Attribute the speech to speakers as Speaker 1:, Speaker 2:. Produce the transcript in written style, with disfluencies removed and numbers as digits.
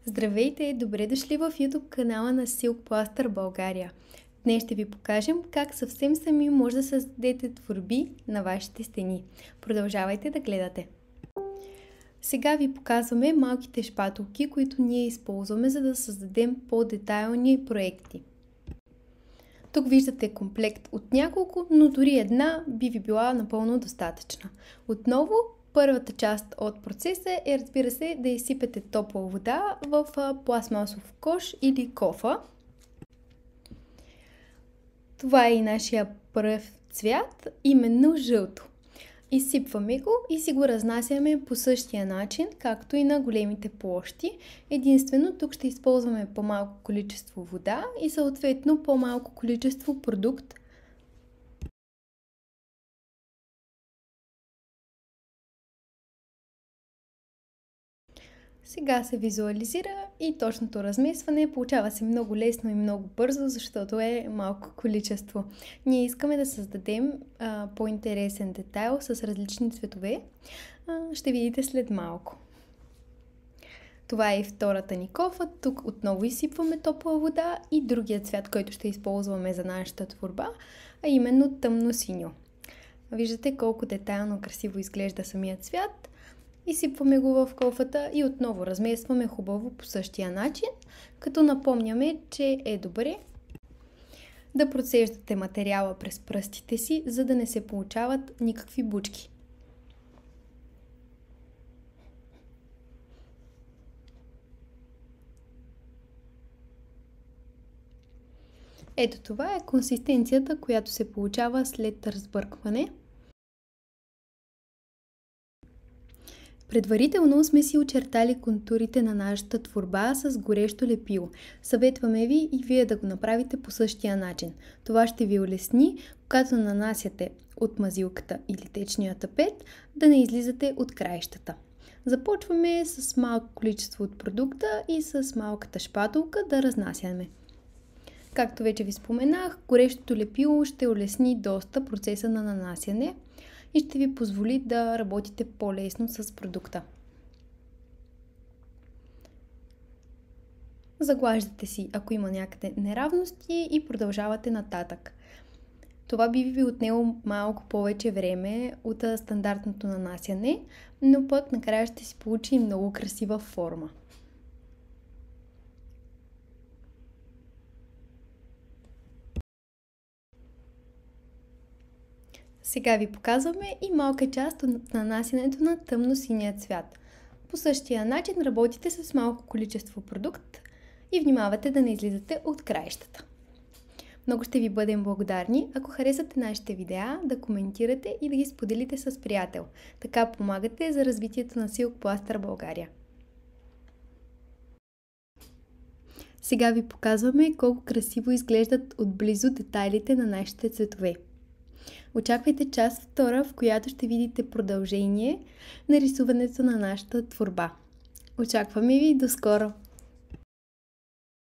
Speaker 1: Здравейте! Добре дошли в YouTube канала на Silk Plaster България. Днес ще ви покажем как съвсем сами може да създадете творби на вашите стени. Продължавайте да гледате. Сега ви показваме малките шпатулки, които ние използваме, за да създадем по-детайлни проекти. Тук виждате комплект от няколко, но дори една би ви била напълно достатъчна. Отново, първата част от процеса е, разбира се, да изсипете топла вода в пластмасов кош или кофа. Това е и нашия пръв цвят, именно жълто. Изсипваме го и си го разнасяме по същия начин, както и на големите площи. Единствено тук ще използваме по-малко количество вода и съответно по-малко количество продукт. Сега се визуализира и точното размесване. Получава се много лесно и много бързо, защото е малко количество. Ние искаме да създадем по-интересен детайл с различни цветове. Ще видите след малко. Това е и втората ни кофа. Тук отново изсипваме топла вода и другия цвят, който ще използваме за нашата творба, а именно тъмно-синьо. Виждате колко детайлно красиво изглежда самият цвят. Изсипваме го в кофата и отново разместваме хубаво по същия начин, като напомняме, че е добре да процеждате материала през пръстите си, за да не се получават никакви бучки. Ето това е консистенцията, която се получава след разбъркване. Предварително сме си очертали контурите на нашата творба с горещо лепило. Съветваме ви и вие да го направите по същия начин. Това ще ви улесни, когато нанасяте от мазилката или течния тапет, да не излизате от краищата. Започваме с малко количество от продукта и с малката шпатулка да разнасяме. Както вече ви споменах, горещото лепило ще улесни доста процеса на нанасяне и ще ви позволи да работите по-лесно с продукта. Заглаждате си, ако има някъде неравности, и продължавате нататък. Това би ви отнело малко повече време от стандартното нанасяне, но пък накрая ще си получи много красива форма. Сега ви показваме и малка част от нанасянето на тъмно-синия цвят. По същия начин работите с малко количество продукт и внимавате да не излизате от краищата. Много ще ви бъдем благодарни, ако харесате нашите видеа, да коментирате и да ги споделите с приятел. Така помагате за развитието на Silk Plaster България. Сега ви показваме колко красиво изглеждат отблизо детайлите на нашите цветове. Очаквайте част втора, в която ще видите продължение на рисуването на нашата творба. Очакваме ви до скоро!